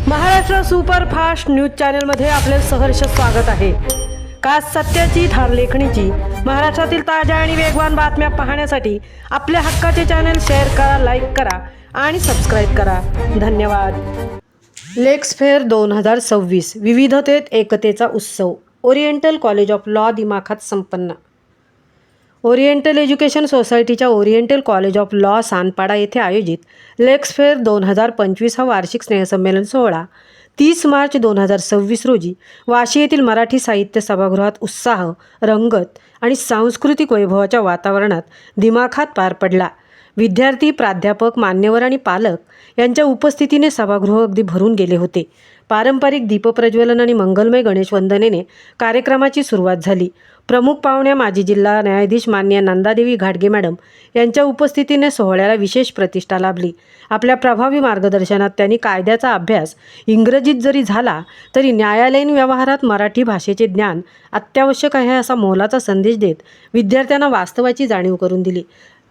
Maharashtra superfast news चॅनलमध्ये आपले सहर्ष स्वागत आहे। खास सत्याची थार लेखणीची महाराष्ट्रातील ताज्या आणि वेगवान बातम्या पाहण्यासाठी आपल्या हक्काचे चॅनल शेअर करा, लाईक करा आणि सबस्क्राईब करा। धन्यवाद। लेक्स फेअर 2026 विविधतेत एकतेचा उत्सव ओरिएंटल कॉलेज ऑफ लॉ दिमाखात संपन्न। ओरिएंटल एज्युकेशन सोसायटीच्या oriental college of law Sanpada येथे आयोजित लेक्स फेअर 2025 हा वार्षिक स्नेहसंमेलन सोहळा 30 मार्च 2026 रोजी वाशी येथील मराठी साहित्य सभागृहात उत्साह, रंगत आणि सांस्कृतिक वैभवाच्या वातावरणात दिमाखात पार पडला। विद्यार्थी, प्राध्यापक, मान्यवर आणि पालक यांच्या उपस्थितीने सभागृह अगदी भरून गेले होते। पारंपरिक दीपप्रज्वलन आणि मंगलमय गणेश वंदनेने कार्यक्रमाची सुरुवात झाली। प्रमुख पाहुण्या माजी जिल्हा न्यायाधीश मान्य नंदादेवी घाटगे मॅडम यांच्या उपस्थितीने सोहळ्याला विशेष प्रतिष्ठा लाभली। आपल्या प्रभावी मार्गदर्शनात त्यांनी कायद्याचा अभ्यास इंग्रजीत जरी झाला तरी न्यायालयीन व्यवहारात मराठी भाषेचे ज्ञान अत्यावश्यक आहे असा मोलाचा संदेश देत विद्यार्थ्यांना वास्तवाची जाणीव करून दिली।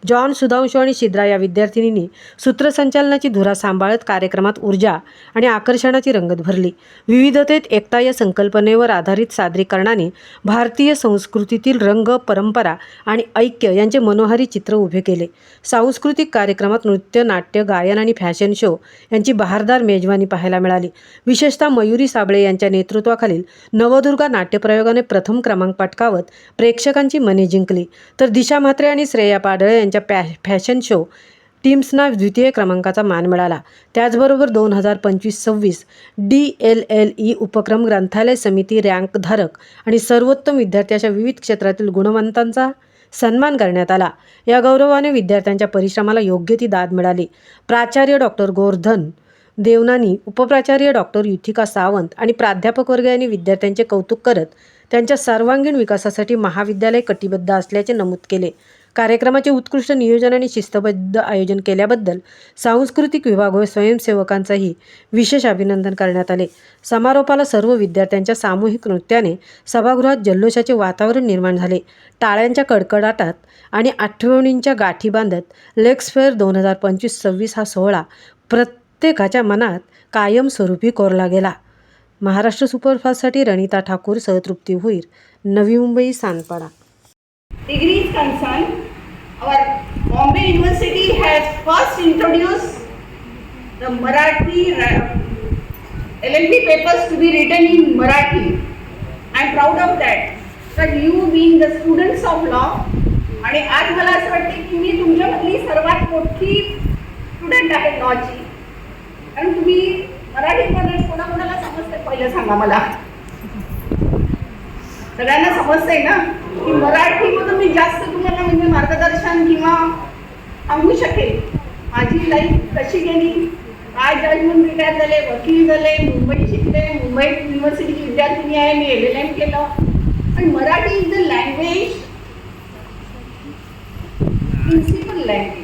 जॉन, सुधांशू आणि शिद्रा या विद्यार्थिनींनी सूत्रसंचालनाची धुरा सांभाळत कार्यक्रमात ऊर्जा आणि आकर्षणाची रंगत भरली। विविधतेत एकता या संकल्पनेवर आधारित सादरीकरणाने भारतीय संस्कृतीतील रंग, परंपरा आणि ऐक्य यांचे मनोहारी चित्र उभे केले। सांस्कृतिक कार्यक्रमात नृत्य, नाट्य, गायन आणि फॅशन शो यांची बहारदार मेजवानी पाहायला मिळाली। विशेषतः मयुरी साबळे यांच्या नेतृत्वाखालील नवदुर्गा नाट्यप्रयोगाने प्रथम क्रमांक पटकावत प्रेक्षकांची मने जिंकली, तर दिशा म्हात्रे आणि श्रेया पाडळे यांच्या फॅशन शो टीम्सना द्वितीय क्रमांकाचा मान मिळाला। त्याचबरोबर 2025-26 DLLE उपक्रम ग्रंथालय समिती रँकधारक आणि सर्वोत्तम विद्यार्थी अशा विविध क्षेत्रातील गुणवंतांचा सन्मान करण्यात आला। या गौरवाने विद्यार्थ्यांच्या परिश्रमाला योग्य ती दाद मिळाली। प्राचार्य डॉक्टर गोवर्धन देवनानी, उपप्राचार्य डॉक्टर युथिका सावंत आणि प्राध्यापक वर्ग यांनी विद्यार्थ्यांचे कौतुक करत त्यांच्या सर्वांगीण विकासासाठी महाविद्यालय कटिबद्ध असल्याचे नमूद केले। कार्यक्रमाचे उत्कृष्ट नियोजन आणि शिस्तबद्ध आयोजन केल्याबद्दल सांस्कृतिक विभाग व स्वयंसेवकांचेही विशेष अभिनंदन करण्यात आले। समारोपाला सर्व विद्यार्थ्यांच्या सामूहिक नृत्याने सभागृहात जल्लोषाचे वातावरण निर्माण झाले। टाळ्यांच्या कडकडाटात आणि आठवणींच्या गाठी बांधत लेक्स फेअर 2025-26 हा सोहळा प्रत्येकाच्या मनात कायमस्वरूपी कोरला गेला। Maharashtra सुपरफास्टसाठी रणिता Thakur, सहतृप्ती Bhuir, Navi Mumbai, Sanpada. Degree is concerned, our Bombay University has first introduced the Marathi LLB papers to be written in Marathi. I am proud of that. That you being the students of law, आणि आज मला असं वाटते की मी तुमच्यामधली सर्वात मोठी स्टुडंट आहे लॉची, कारण तुम्ही मराठीमध्ये कोणाकोणाला समजते पहिलं सांगा मला। सगळ्यांना समजतंय ना की मराठीमधून मी जास्त तुम्हाला म्हणजे मार्गदर्शन किंवा सांगू शकेल। माझी लाईफ कशी गेली, काय जज म्हणून रिटायर झाले, वकील झाले, मुंबई शिकले, मुंबई युनिव्हर्सिटीची विद्यार्थिनी आहे, मी LLM केलं। आणि Marathi is the language, principal language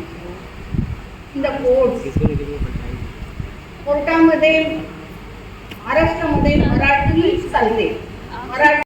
in the कोर्टामध्ये महाराष्ट्रामध्ये मराठी चालते। मराठी